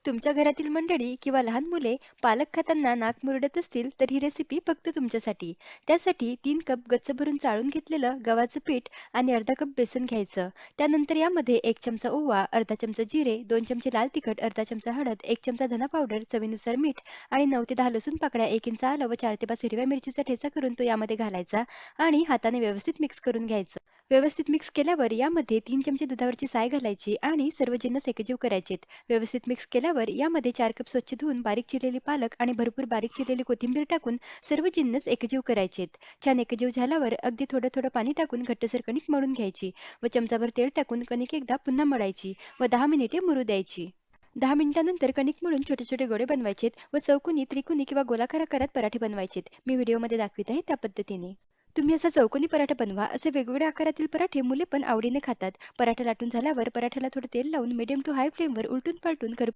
तुमच्या घरातील मंडळी किंवा लहान मुले पालक खाताना नाक मुरडत असतील तर ही रेसिपी फक्त तुमच्यासाठी. त्यासाठी 3 कप गच्च भरून चाळून घेतलेलं गव्हाचं पीठ आणि अर्धा कप बेसन घ्यायचं. त्यानंतर यामध्ये 1 चमचा ओवा, अर्धा चमचा जिरे, 2 चमचे लाल तिखट, अर्धा चमचा हळद, 1 चमचा धना पावडर, चवीनुसार मीठ आणि 9 ते 10 लसूण पाकळ्या, 1 इंच आलं व 4 ते 5 हिरव्या मिरचीचा ठेचा करून तो यामध्ये घालायचा आणि हाताने व्यवस्थित मिक्स करून घ्यायचं. व्यवस्थित मिक्स केल्यावर यामध्ये 3 चमचे दुधावरची साय घालायची आणि सर्व जिन्नस एकजीव करायचे. व्यवस्थित मिक्स केल्यावर यामध्ये 4 कप स्वच्छ धुवून बारीक चिरलेली पालक आणि भरपूर बारीक चिरलेली कोथिंबीर टाकून सर्व जिन्नस एकजीव करायचेत. छान एकजीव झाल्यावर अगदी थोडं थोडं पाणी टाकून घट्टसर कणिक मळून घ्यायची व चमचाभर तेल टाकून कणिक एकदा पुन्हा मळायची व 10 मिनिटे मुरू द्यायची. 10 मिनिटांनंतर कणिक मळून छोटे छोटे गोळे बनवायचेत व चौकोनी, त्रिकोणी किंवा गोलाकार आकारात पराठे बनवायचेत. मी व्हिडिओमध्ये दाखवित आहे त्या पद्धतीने. तुम्ही असा चौकोनी पराठा बनवा. असे वेगवेगळ्या आकारातील पराठे मुले पण आवडीने खातात. पराठा लाटून झाल्यावर पराठ्याला थोडं तेल लावून मीडियम टू हाय फ्लेमवर उलटून पालटून